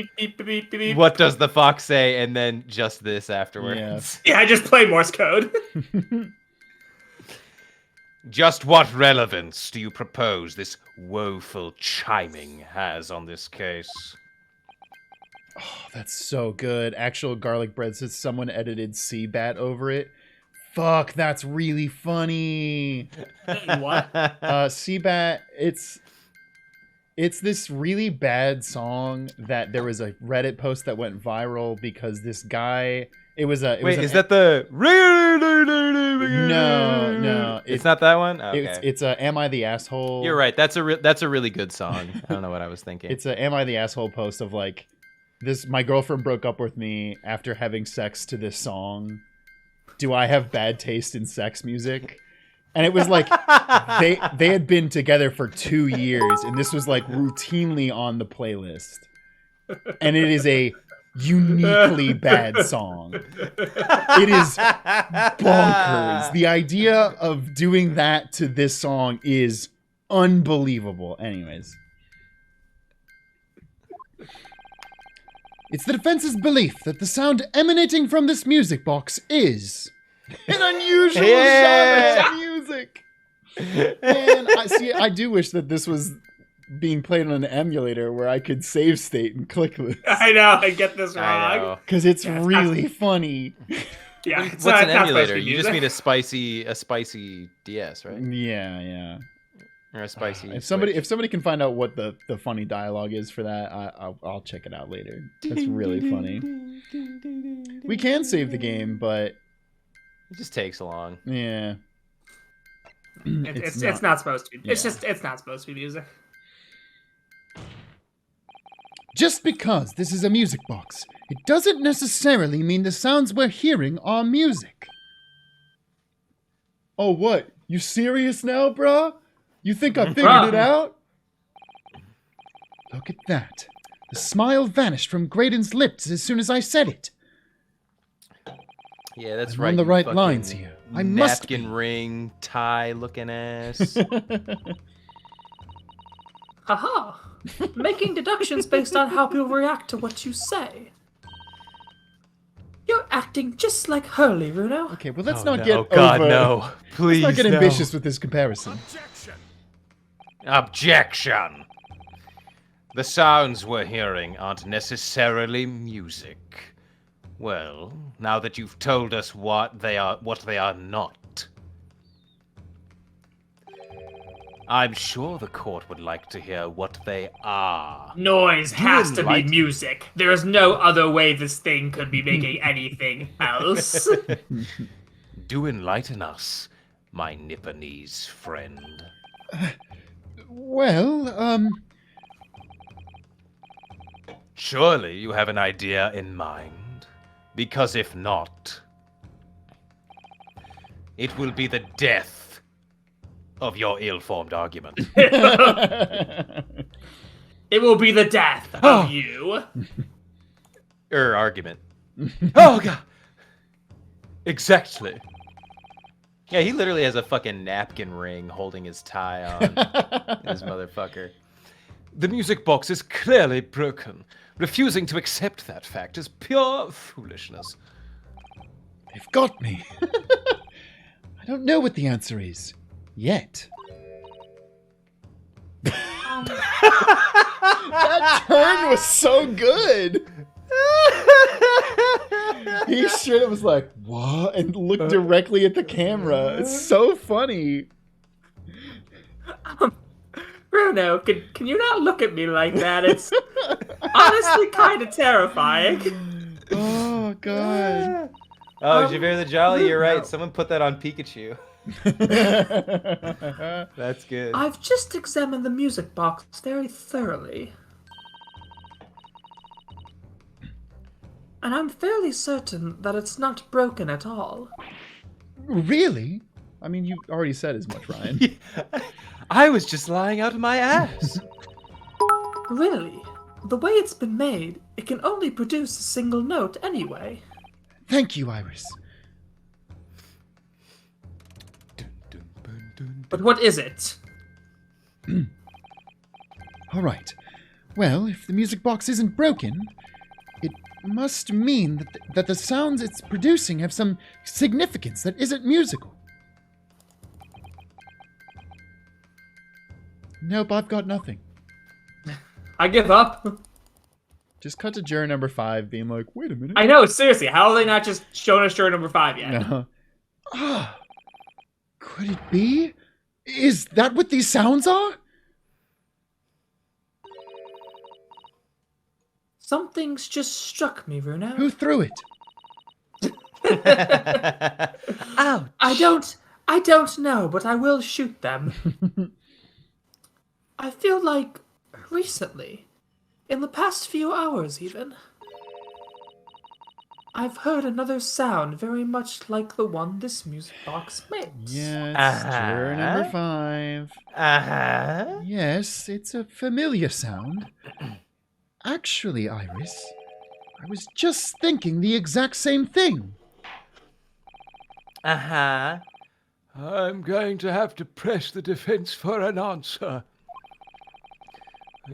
what does the fox say and then just this afterwards. Yeah, I just play Morse code. Just what relevance do you propose this woeful chiming has on this case? Oh, that's so good. Actual garlic bread says someone edited C-Bat over it. Fuck, that's really funny. What? C-Bat, it's this really bad song that there was a Reddit post that went viral because this guy... Is that the... No. It's not that one? Okay. It's a Am I the Asshole? You're right. That's a really good song. I don't know what I was thinking. It's a Am I the Asshole post of like, my girlfriend broke up with me after having sex to this song. Do I have bad taste in sex music? And it was like, they had been together for 2 years, and this was like routinely on the playlist. And it is a uniquely bad song. It is bonkers. The idea of doing that to this song is unbelievable. Anyways. It's the defense's belief that the sound emanating from this music box is an unusual genre of music. Man, I do wish that this was being played on an emulator where I could save state and click this. I know, I get this wrong. Because it's really funny. Yeah, What's an emulator? You just mean a spicy DS, right? Yeah. Or a spicy. If somebody can find out what the funny dialogue is for that, I'll check it out later. That's really funny. We can save the game, but it just takes long. Yeah. It's not supposed to be. It's not supposed to be music. Just because this is a music box, it doesn't necessarily mean the sounds we're hearing are music. Oh, what? You serious now, bruh? You think I figured it out? Look at that. The smile vanished from Graydon's lips as soon as I said it. Yeah, that's I'm right. on the right lines here. I must be. Napkin ring, tie looking ass. Haha. Making deductions based on how people react to what you say. acting just like Hurley, Runo. Okay, well, let's Oh, not no. get Oh, God, over... no. Please, Let's not get no. ambitious with this comparison. Objection! The sounds we're hearing aren't necessarily music. Well, now that you've told us what they are not, I'm sure the court would like to hear what they are. Noise has to be enlighten- music. There is no other way this thing could be making anything else. Do enlighten us, my Nipponese friend. Well, Surely you have an idea in mind, because if not, it will be the death of your ill-formed argument. It will be the death of you. Argument. Oh, God. Exactly. Yeah, he literally has a fucking napkin ring holding his tie on. This motherfucker. The music box is clearly broken. Refusing to accept that fact is pure foolishness. they've got me. I don't know what the answer is. Yet. That turn was so good. He straight up was like, what? And looked directly at the camera. It's so funny. Bruno, can you not look at me like that? It's honestly kind of terrifying. Oh, God. Oh, Javert the Jolly, you're right. no. Someone put that on Pikachu. That's good. I've just examined the music box very thoroughly. And I'm fairly certain that it's not broken at all. Really? I mean, you already said as much, Ryan. I was just lying out of my ass. Really? The way it's been made, it can only produce a single note anyway. Thank you, Iris. But what is it? All right. Well, if the music box isn't broken, it must mean that the sounds it's producing have some significance that isn't musical. Nope, I've got nothing. I give up. Just cut to juror number 5 being like, wait a minute. I know, seriously, how are they not just showing us juror number 5 yet? No. Ah, could it be? Is that what these sounds are? Something's just struck me, Bruno. Who threw it? Ouch. I don't know, but I will shoot them. I feel like recently, in the past few hours even, I've heard another sound very much like the one this music box makes. Yeah, it's juror number 5. Uh-huh. Yes, it's a familiar sound. Actually, Iris, I was just thinking the exact same thing. Uh-huh. I'm going to have to press the defense for an answer.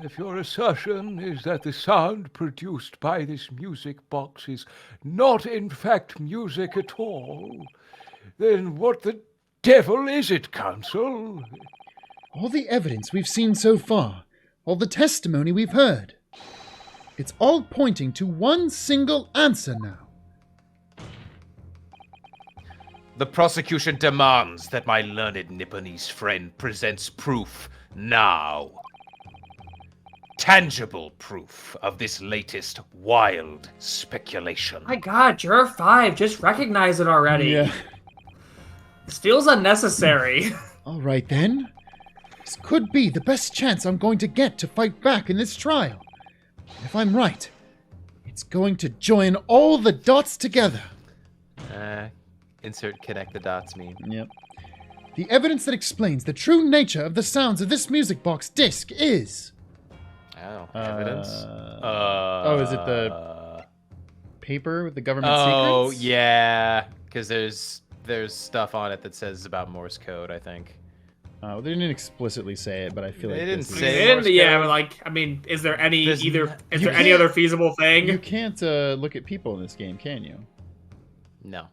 If your assertion is that the sound produced by this music box is not in fact music at all, then what the devil is it, Counsel? All the evidence we've seen so far, all the testimony we've heard, it's all pointing to one single answer now. The prosecution demands that my learned Nipponese friend presents proof now. Tangible proof of this latest wild speculation. My god, juror 5, just recognize it already. Yeah. This feels unnecessary. All right then. This could be the best chance I'm going to get to fight back in this trial. And if I'm right, it's going to join all the dots together. Insert connect the dots meme. Yep. The evidence that explains the true nature of the sounds of this music box disc is... Oh, evidence? Oh, is it the paper with the government Oh, secrets? yeah. Because there's stuff on it that says about Morse code, I think. Oh, they didn't explicitly say it, but I feel They like didn't this is- say Morse Yeah, code. but like, I mean, is there any There's either n- is you there any can't- other feasible You thing? can't look at people in this game, can you? No.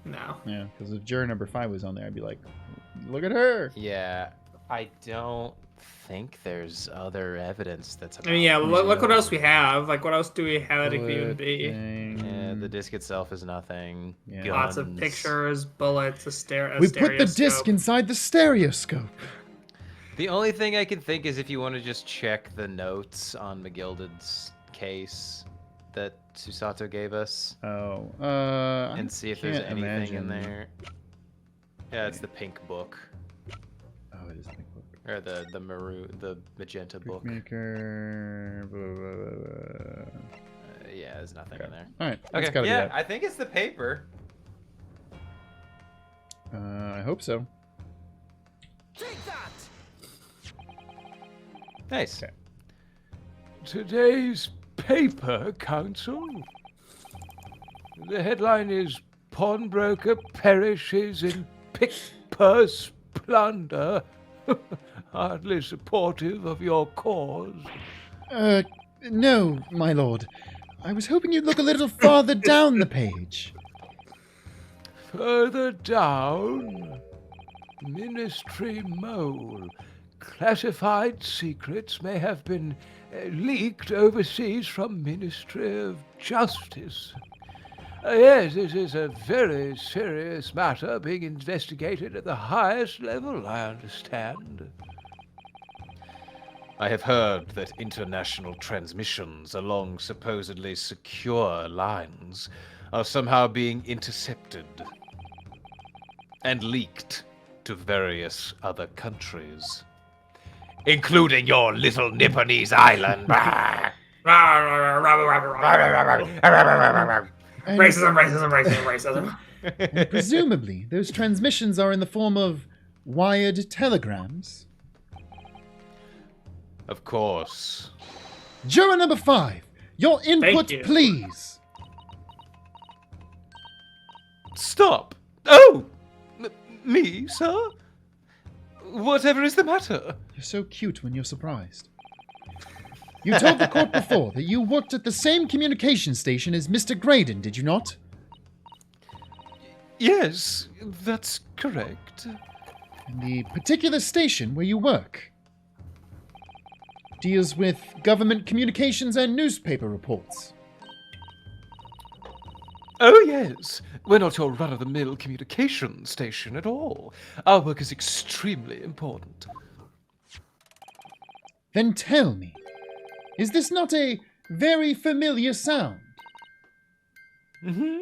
No. Yeah, because if juror number 5 was on there, I'd be like, look at her. Yeah, I don't think there's other evidence that's about I mean, yeah, look what it. else we have. Like, what else do we have that it could even be? Yeah, the disc itself is nothing. Yeah. Lots of Guns. pictures, bullets, We put the disc stereoscope. inside the stereoscope. The only thing I can think is if you want to just check the notes on McGilded's case that Susato gave us Oh, and see if there's can't anything in imagine. there. Yeah, it's the pink book. Oh, it is the book. Or the maroon, the magenta book. Maker. Blah, blah, blah, Yeah, there's nothing Okay. in there. All right, that's gotta yeah, be that. I think it's the paper. I hope so. Nice. Okay. Today's paper, Counsel. The headline is Pawnbroker Perishes in Pick-Purse Plunder. Hardly supportive of your cause. No, my lord. I was hoping you'd look a little farther down the page. Further down, Ministry Mole. Classified secrets may have been leaked overseas from Ministry of Justice. Yes, this is a very serious matter being investigated at the highest level, I understand. I have heard that international transmissions along supposedly secure lines are somehow being intercepted and leaked to various other countries, including your little Nipponese island. Racism. And presumably, those transmissions are in the form of wired telegrams. Of course. Juror number 5, your input, you. please. Stop! Oh! Me, sir? Whatever is the matter? You're so cute when you're surprised. You told the court before that you worked at the same communication station as Mr. Graydon, did you not? Yes, that's correct. And the particular station where you work deals with government communications and newspaper reports. Oh, yes. We're not your run-of-the-mill communication station at all. Our work is extremely important. Then tell me, is this not a very familiar sound? Mm-hmm.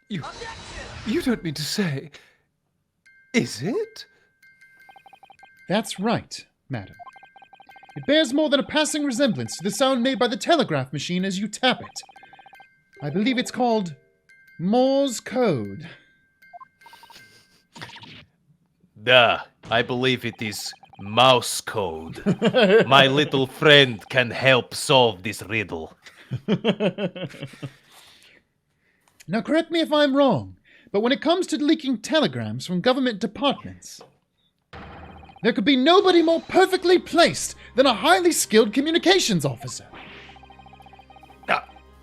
You don't mean to say... Is it? That's right, madam. It bears more than a passing resemblance to the sound made by the telegraph machine as you tap it. I believe it's called Morse code. Duh, I believe it is mouse code. My little friend can help solve this riddle. Now, correct me if I'm wrong, but when it comes to leaking telegrams from government departments, there could be nobody more perfectly placed than a highly skilled communications officer.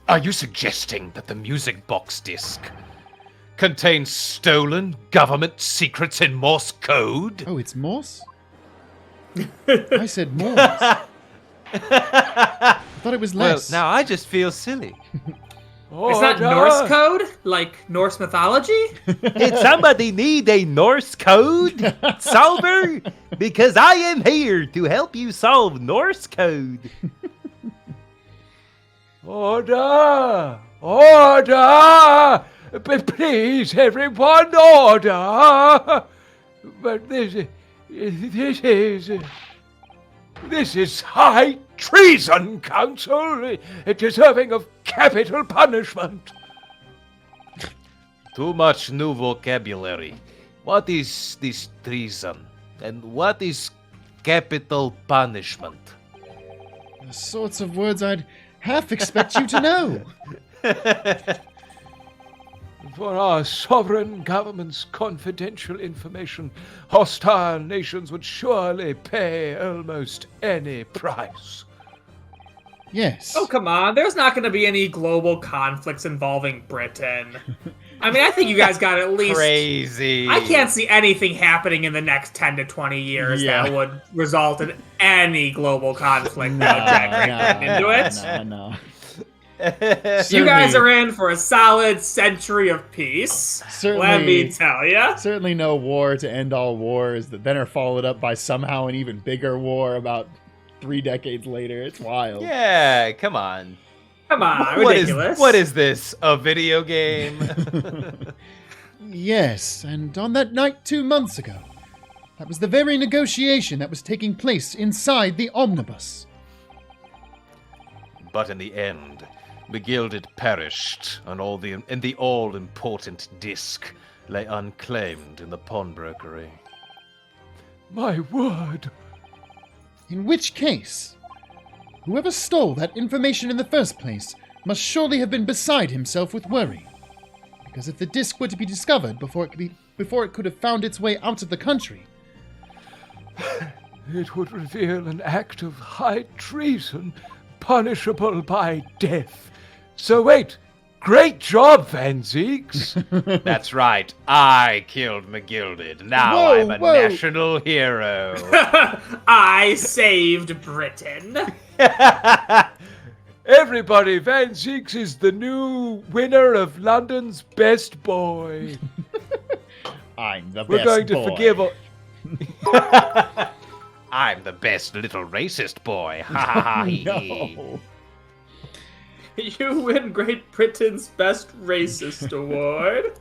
Are you suggesting that the music box disc contains stolen government secrets in Morse code? Oh, it's Morse? I said Morse. I thought it was Well, less. now I just feel silly. It's not Norse code, like Norse mythology. Did somebody need a Norse code solver? Because I am here to help you solve Norse code. Order! Order! Please, everyone, order! But this is high treason, Counsel, deserving of capital punishment. Too much new vocabulary. What is this treason? And what is capital punishment? The sorts of words I'd half expect you to know. For our sovereign government's confidential information, hostile nations would surely pay almost any price. Yes. Oh, come on. There's not going to be any global conflicts involving Britain. I mean, I think you guys got at least... Crazy. I can't see anything happening in the next 10 to 20 years that would result in any global conflict without Jack into it. No. You guys are in for a solid century of peace. Let me tell ya. Certainly no war to end all wars that then are followed up by somehow an even bigger war about 3 decades later. It's wild. Yeah, come on. Come on, ridiculous. What is this? A video game? Yes, and on that night 2 months ago, that was the very negotiation that was taking place inside the omnibus. But in the end, Begilded perished, and the all-important disc lay unclaimed in the pawnbrokery. My word. In which case, whoever stole that information in the first place must surely have been beside himself with worry. Because if the disc were to be discovered before it could have found its way out of the country... It would reveal an act of high treason, punishable by death. So wait, great job, Van Zeeks. That's right, I killed Megilded. Now Whoa, I'm a whoa. national hero. I saved Britain. Everybody, Van Zeeks is the new winner of London's Best Boy. I'm the We're best going to boy. forgive... I'm the best little racist boy. Ha ha ha. No. You win Great Britain's Best Racist Award.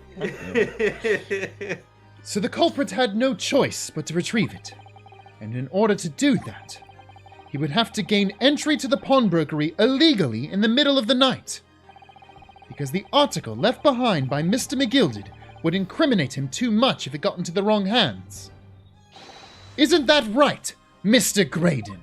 So the culprit had no choice but to retrieve it. And in order to do that, he would have to gain entry to the pawnbrokery illegally in the middle of the night. Because the article left behind by Mr. Megilded would incriminate him too much if it got into the wrong hands. Isn't that right, Mr. Graydon?